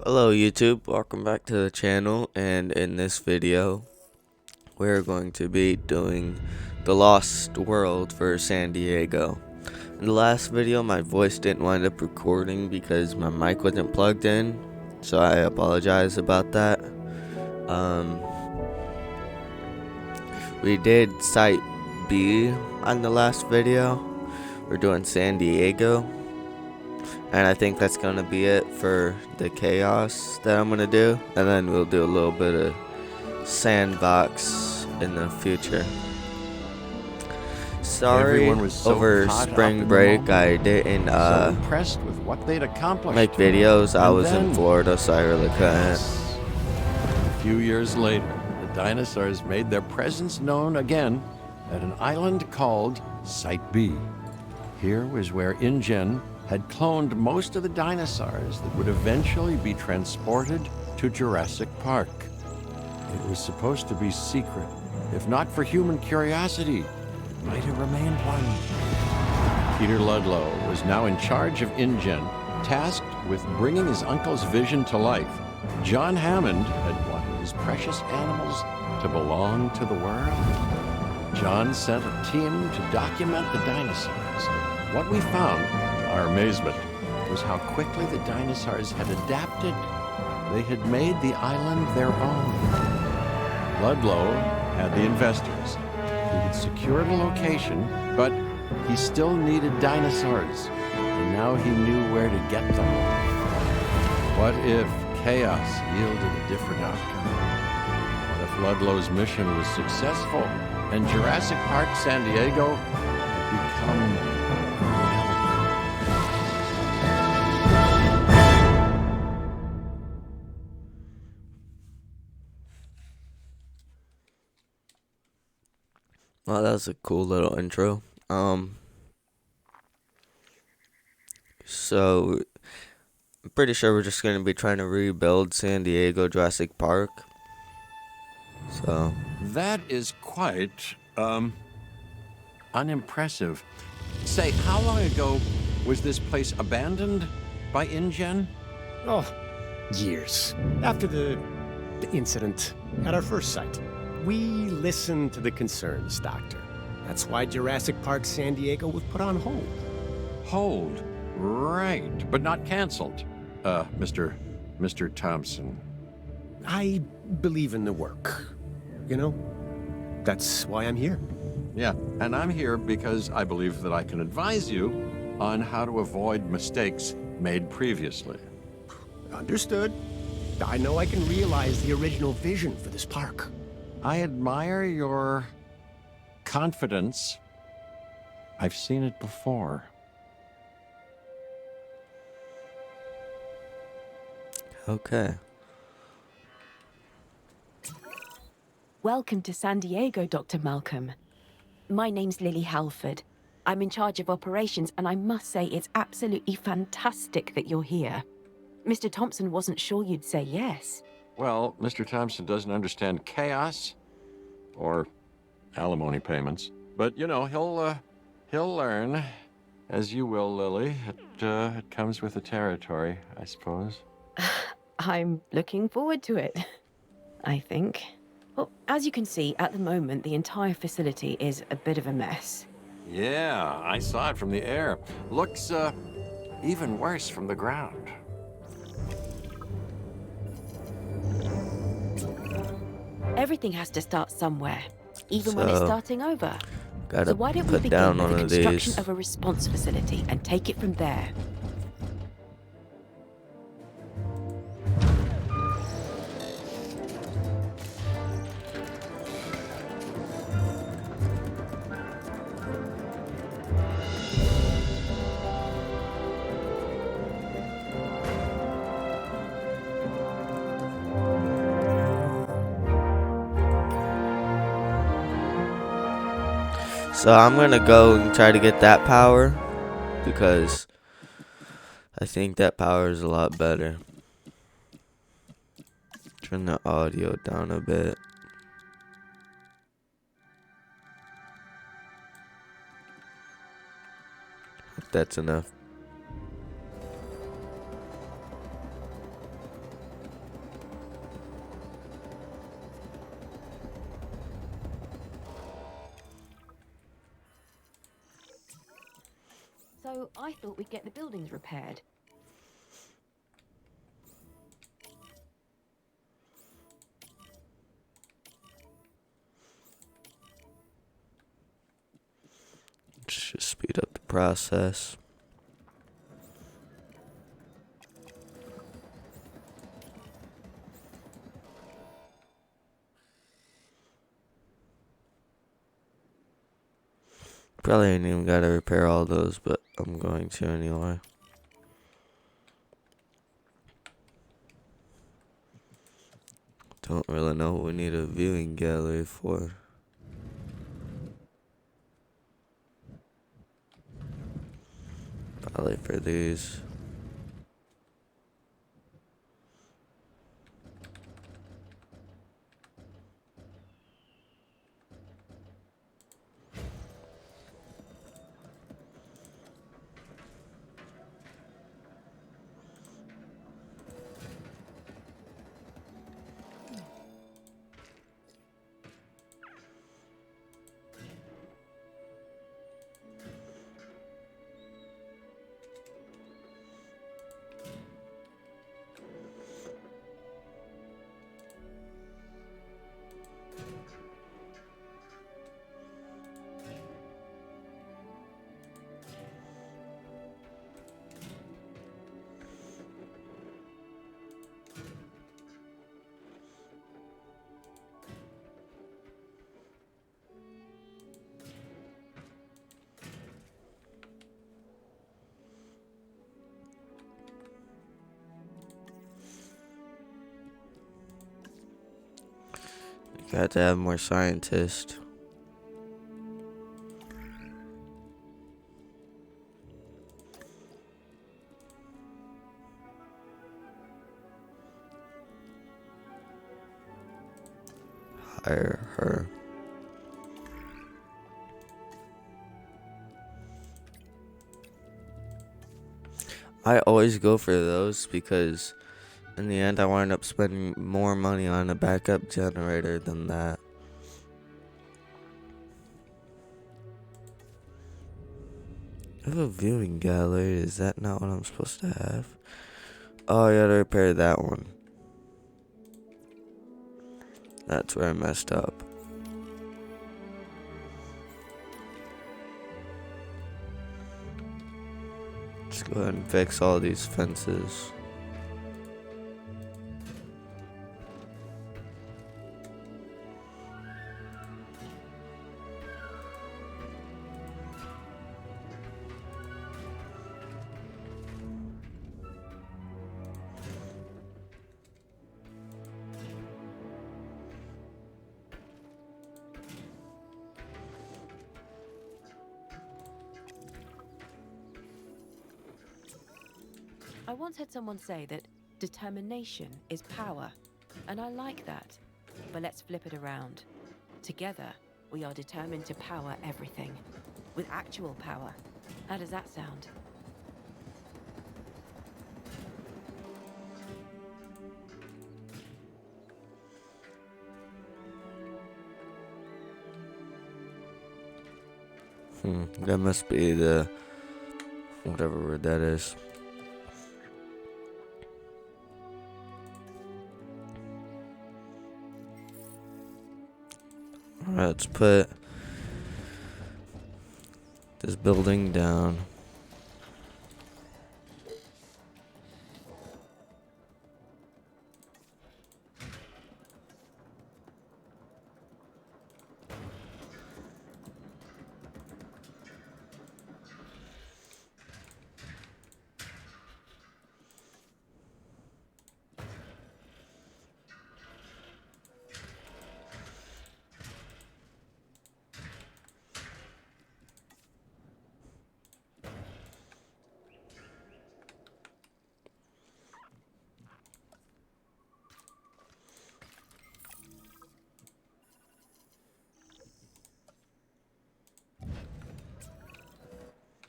Hello YouTube, welcome back to the channel, and in this video we're going to be doing the Lost World for San Diego. In the last video my voice didn't wind up recording because my mic wasn't plugged in, so I apologize about that. We did Site B on the last video. We're doing San Diego. And I think that's going to be it for the chaos that I'm going to do. And then we'll do a little bit of sandbox in the future. Sorry, over spring break I didn't so impressed with what they'd accomplished. make videos. I was in Florida, so I really couldn't. A few years later, the dinosaurs made their presence known again at an island called Site B. Here was where InGen had cloned most of the dinosaurs that would eventually be transported to Jurassic Park. It was supposed to be secret. If not for human curiosity, it might have remained one. Peter Ludlow was now in charge of InGen, tasked with bringing his uncle's vision to life. John Hammond had wanted his precious animals to belong to the world. John sent a team to document the dinosaurs. What we found, our amazement, was how quickly the dinosaurs had adapted. They had made the island their own. Ludlow had the investors. He had secured a location, but he still needed dinosaurs, and now he knew where to get them. What if chaos yielded a different outcome? What if Ludlow's mission was successful, and Jurassic Park San Diego had become Well, that was a cool little intro. So I'm pretty sure we're just gonna be trying to rebuild San Diego Jurassic Park. So that is quite unimpressive. Say, how long ago was this place abandoned by InGen? Oh, years. After the incident at our first site. We listened to the concerns, Doctor. That's why Jurassic Park San Diego was put on hold. Hold? Right, but not canceled. Mr. Thompson. I believe in the work. You know? That's why I'm here. Yeah, and I'm here because I believe that I can advise you on how to avoid mistakes made previously. Understood. I know I can realize the original vision for this park. I admire your confidence. I've seen it before. okay. Welcome to San Diego, Dr. Malcolm. My name's Lily Halford. I'm in charge of operations, and I must say it's absolutely fantastic that you're here. Mr. Thompson wasn't sure you'd say yes. Well, Mr. Thompson doesn't understand chaos or alimony payments, but you know, he'll learn, as you will, Lily. It comes with the territory, I suppose. I'm looking forward to it, I think. Well, as you can see, at the moment, the entire facility is a bit of a mess. Yeah, I saw it from the air. Looks, even worse from the ground. Everything has to start somewhere, even when it's starting over. Gotta So why don't we put begin down with one the of construction these. of a response facility and take it from there? So I'm gonna go and try to get that power because I think that power is a lot better. Turn the audio down a bit. If that's enough. So I thought we'd get the buildings repaired. Let's just speed up the process. Probably ain't even gotta repair all those, but I'm going to anyway. Don't really know what we need a viewing gallery for. Probably for these. Got to have more scientists. Hire her. I always go for those because in the end I wind up spending more money on a backup generator than that. I have a viewing gallery. Is that not what I'm supposed to have? Oh, I gotta repair that one. That's where I messed up. Let's go ahead and fix all these fences. I once heard someone say that determination is power, and I like that. But let's flip it around. Together, we are determined to power everything, with actual power. How does that sound? That must be the whatever word that is. Alright, let's put this building down.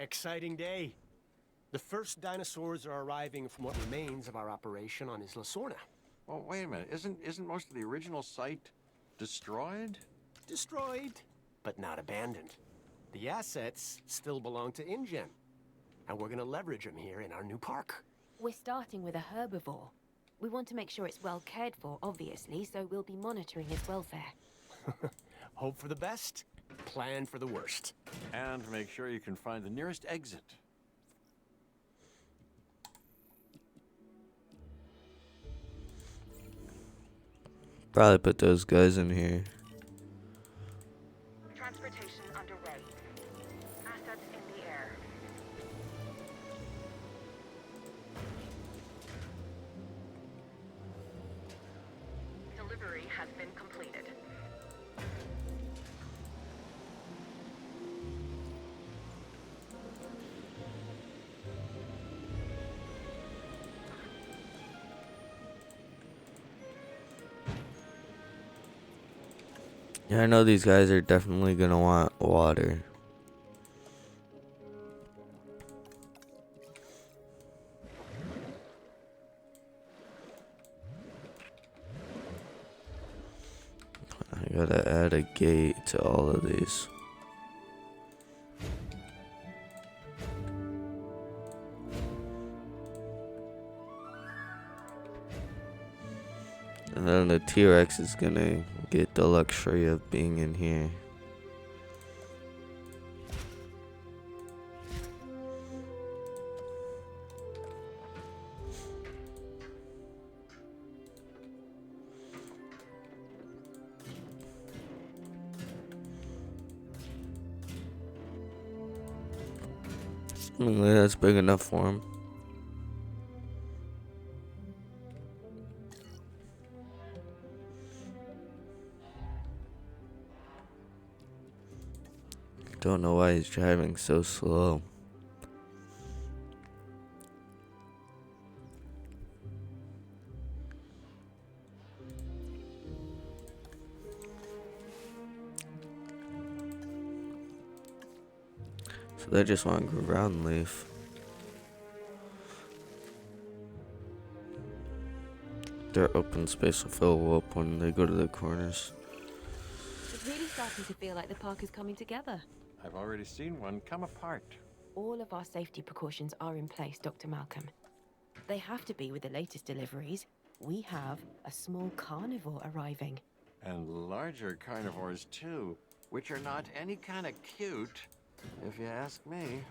Exciting day. The first dinosaurs are arriving from what remains of our operation on Isla Sorna. Well, wait a minute. Isn't most of the original site destroyed? Destroyed, but not abandoned. The assets still belong to InGen. and we're gonna leverage them here in our new park. We're starting with a herbivore. We want to make sure it's well cared for, obviously, so we'll be monitoring its welfare. Hope for the best, plan for the worst. And make sure you can find the nearest exit. Probably put those guys in here. Transportation underway. Assets in the air. Delivery has been completed. Yeah, I know these guys are definitely gonna want water. I gotta add a gate to all of these. And then the T-Rex is gonna get the luxury of being in here. Seemingly that's big enough for him. Don't know why he's driving so slow. So they just want ground leaf. Their open space will fill up when they go to the corners. It's really starting to feel like the park is coming together. I've already seen one come apart. All of our safety precautions are in place, Dr. Malcolm. They have to be with the latest deliveries. We have a small carnivore arriving. And larger carnivores, too, which are not any kind of cute, if you ask me.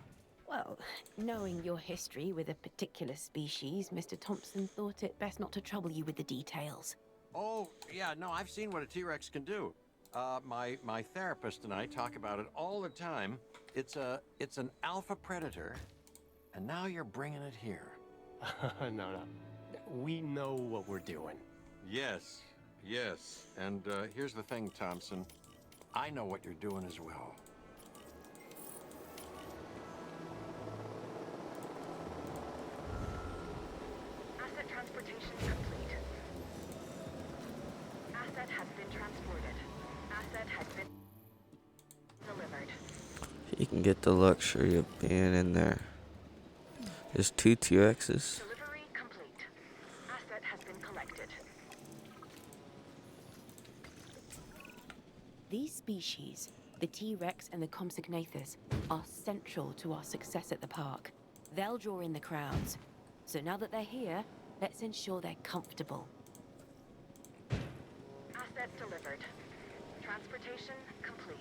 Well, knowing your history with a particular species, Mr. Thompson thought it best not to trouble you with the details. Oh, yeah, no, I've seen what a T-Rex can do. My therapist and I talk about it all the time. It's an alpha predator, and now you're bringing it here. No. We know what we're doing. Yes. And here's the thing, Thompson. I know what you're doing as well. Asset transportation complete. Asset has been transported. Asset has been delivered. He can get the luxury of being in there. There's 2 T-Rexes. Delivery complete. Asset has been collected. These species, the T-Rex and the Compsognathus, are central to our success at the park. They'll draw in the crowds. So now that they're here, let's ensure they're comfortable. Asset delivered. Transportation complete.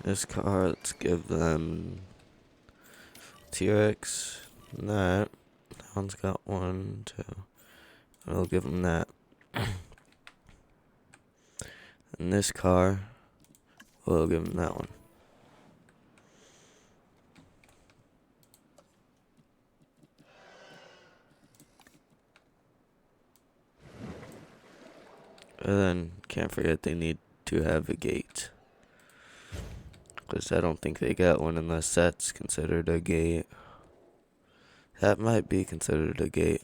This car, let's give them T-Rex, that one's got 1, 2, I'll give them that. And this car, we'll give them that one. And then, can't forget they need to have a gate. Because I don't think they got one unless that's considered a gate. That might be considered a gate.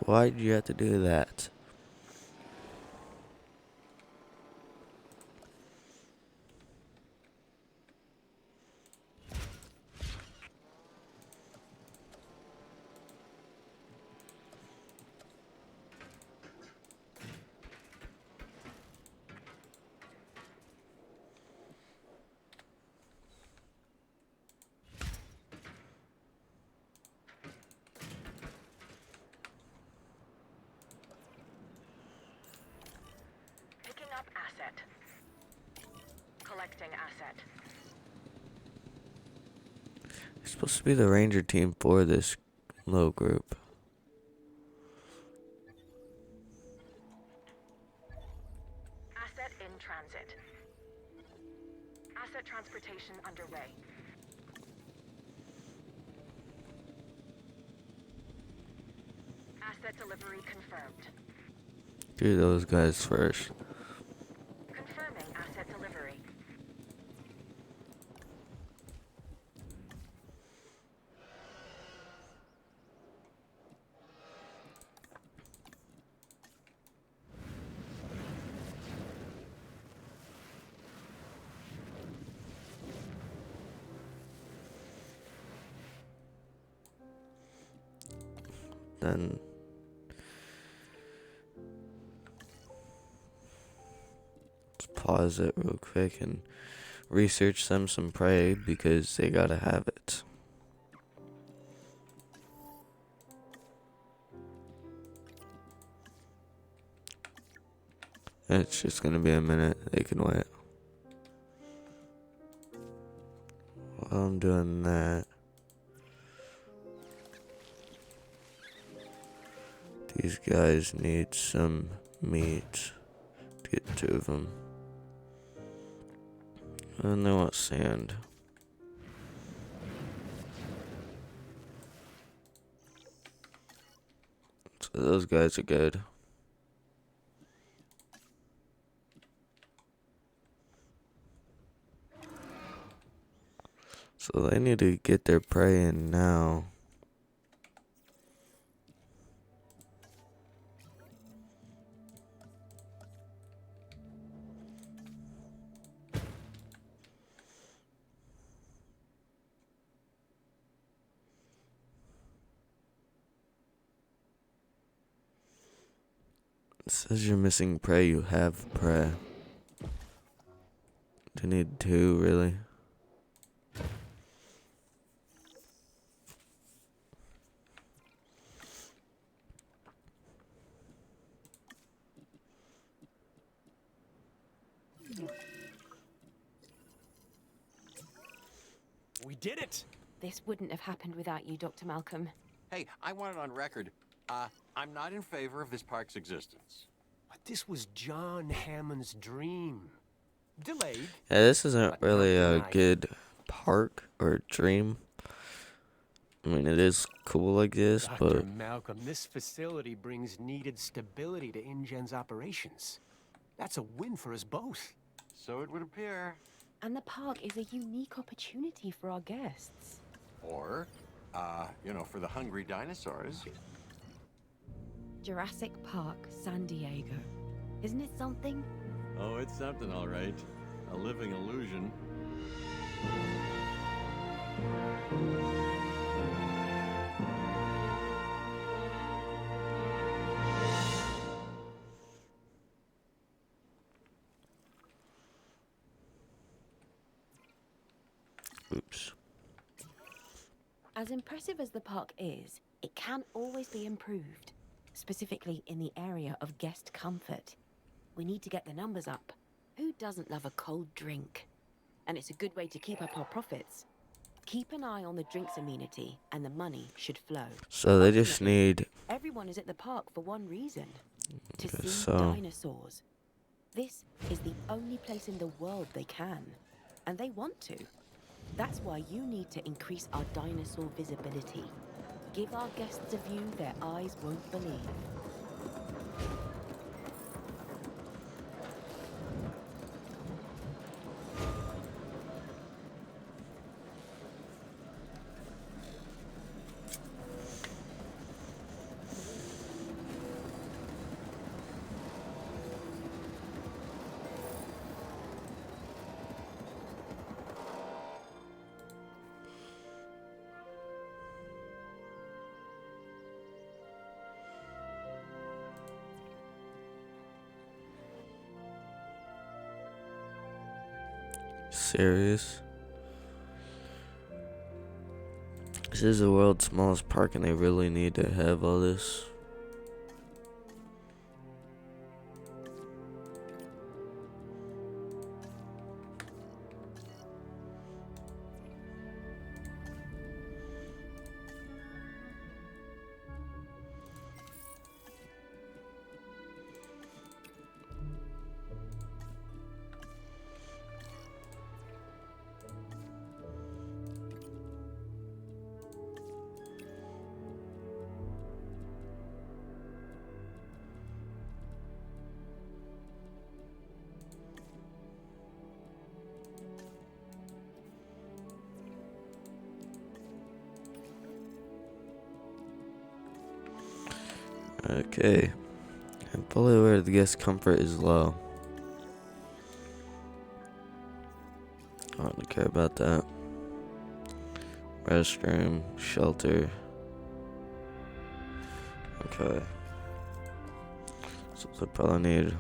Why'd you have to do that? Picking up asset. Collecting asset. You're supposed to be the ranger team for this little group. Asset in transit. Asset transportation underway. Asset delivery confirmed. Do those guys first. Confirming asset delivery. Then let's pause it real quick and research them some prey because they gotta have it. It's just gonna be a minute. They can wait. While I'm doing that, these guys need some meat. Get 2 of them. And they want sand. So those guys are good. So they need to get their prey in now. It says you're missing prey, you have prey. You need 2, really. We did it! This wouldn't have happened without you, Dr. Malcolm. Hey, I want it on record. I'm not in favor of this park's existence. But this was John Hammond's dream. Delayed. Yeah, this isn't But really not a denied. good park or dream. I mean, it is cool, I guess, Dr. but Malcolm, this facility brings needed stability to InGen's operations. That's a win for us both. So it would appear. And the park is a unique opportunity for our guests. Or, for the hungry dinosaurs. Jurassic Park, San Diego. Isn't it something? Oh, it's something, all right. A living illusion. oops. As impressive as the park is, it can always be improved, specifically in the area of guest comfort. We need to get the numbers up. Who doesn't love a cold drink? And it's a good way to keep up our profits. Keep an eye on the drinks amenity, and the money should flow. So they just Ultimately, need, everyone is at the park for one reason: to guess see so. dinosaurs. This is the only place in the world they can, and they want to. That's why you need to increase our dinosaur visibility. Give our guests a view their eyes won't believe. Serious? This is the world's smallest park and they really need to have all this. Okay. I'm fully aware the guest comfort is low. I don't care about that. Restroom, shelter. Okay. So I probably need.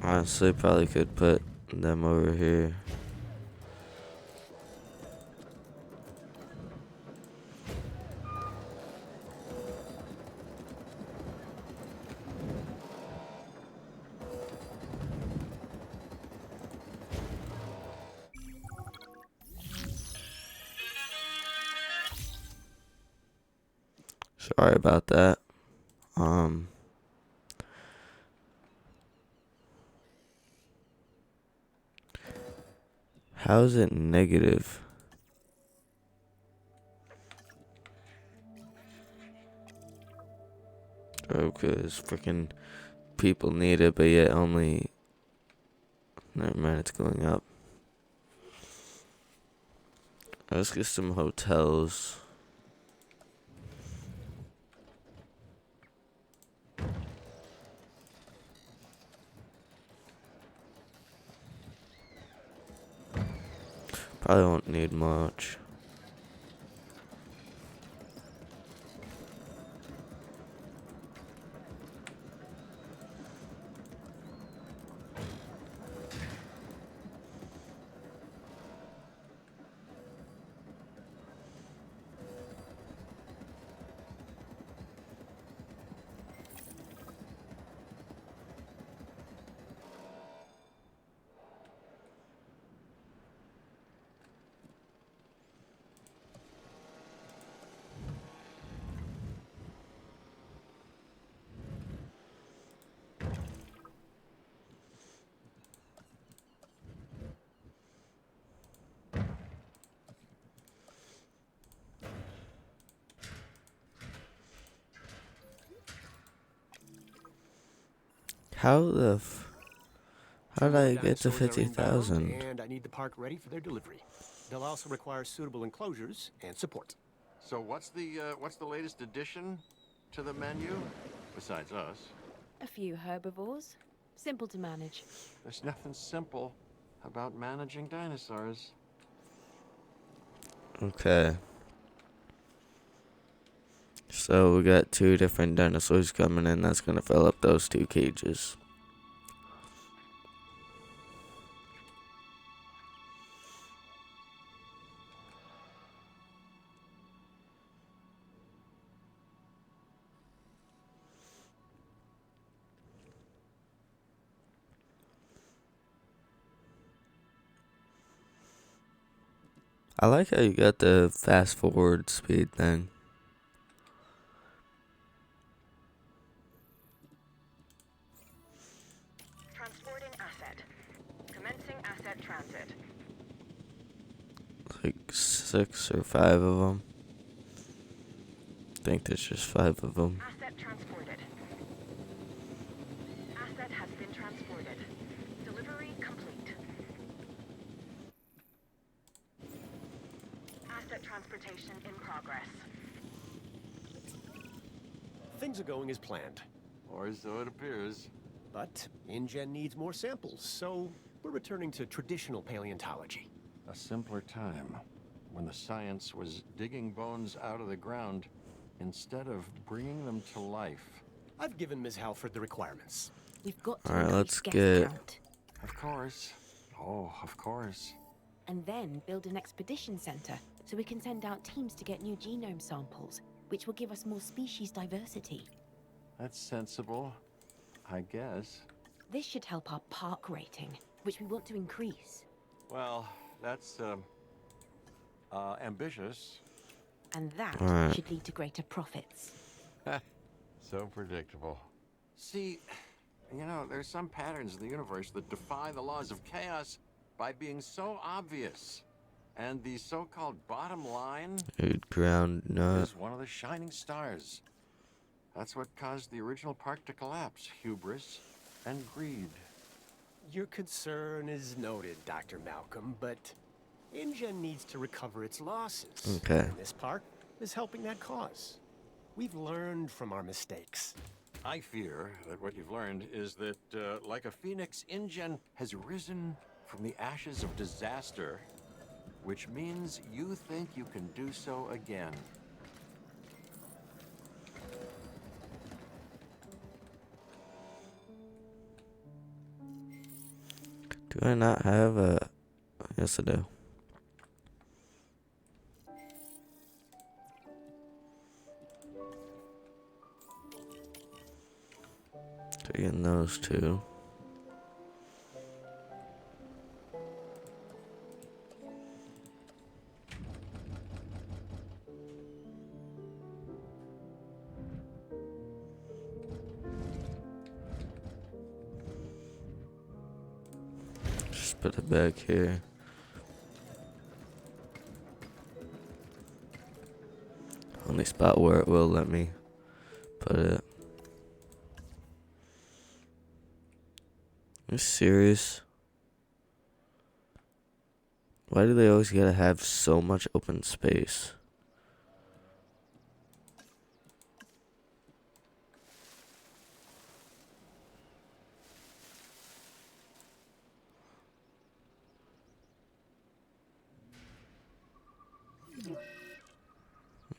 Honestly, probably could put them over here. Sorry about that. How is it negative? Okay, it's freaking people need it, but yet only. Never mind, it's going up. Let's get some hotels. Probably won't need much. How did I get to Dinosaurs are inbound, 50,000? and I need the park ready for their delivery. They'll also require suitable enclosures and support. So what's the latest addition to the menu? Besides us. A few herbivores. Simple to manage. There's nothing simple about managing dinosaurs. Okay. So we got 2 different dinosaurs coming in. That's gonna fill up those 2 cages. I like how you got the fast forward speed thing. Transporting asset. Commencing asset transit. Like 6 or 5 of them. I think there's just 5 of them. Asset transported. Asset has been transported. Delivery complete. Asset transportation in progress. Things are going as planned. Or so it appears. But InGen needs more samples, so we're returning to traditional paleontology. a simpler time when the science was digging bones out of the ground instead of bringing them to life. I've given Ms. Halford the requirements. We've got to Alright, increase let's guest get... count. Of course. Oh, of course. And then build an expedition center so we can send out teams to get new genome samples, which will give us more species diversity. That's sensible, I guess. This should help our park rating, which we want to increase. Well, that's, ambitious. And that Alright. should lead to greater profits. So predictable. See, you know, there's some patterns in the universe that defy the laws of chaos by being so obvious. And the so-called bottom line Dude, ground nut. is one of the shining stars. That's what caused the original park to collapse. Hubris and greed. Your concern is noted, Dr. Malcolm, but InGen needs to recover its losses. Okay. And this park is helping that cause. We've learned from our mistakes. I fear that what you've learned is that, like a phoenix, InGen has risen from the ashes of disaster, which means you think you can do so again. Do I not have a... Yes, I do. Taking those two. Just put it back here. Only spot where it will let me put it. Are you serious? Why do they always gotta have so much open space?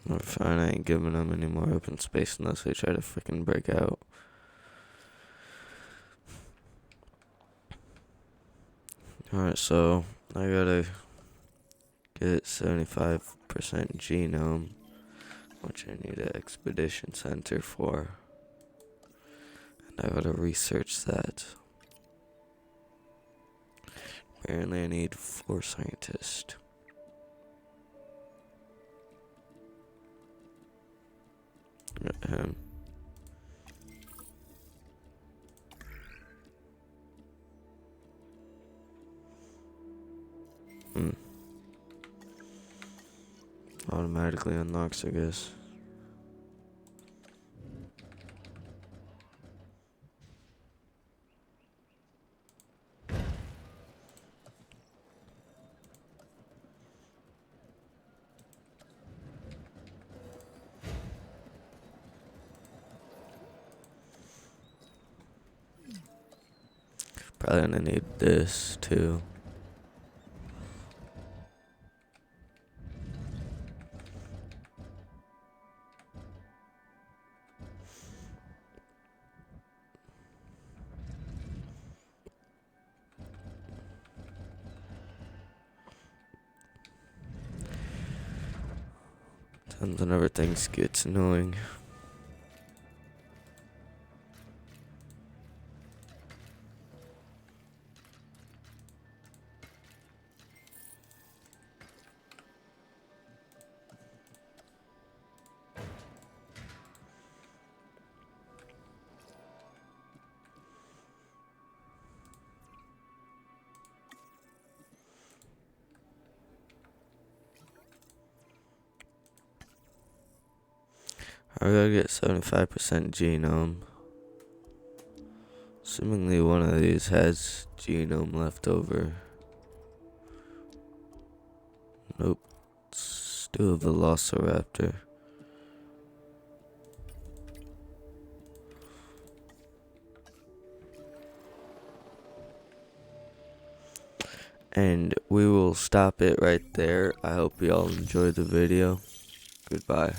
We're fine, I ain't giving them any more open space unless they try to freaking break out. Alright, so I gotta get 75% genome, which I need an expedition center for. And I gotta research that. Apparently I need 4 scientists. Get him. Automatically unlocks, I guess. Probably gonna need this too. Sometimes whenever things gets annoying. I gotta get 75% genome. Assumingly one of these has genome left over. Nope. Still a velociraptor. And we will stop it right there. I hope you all enjoyed the video. Goodbye.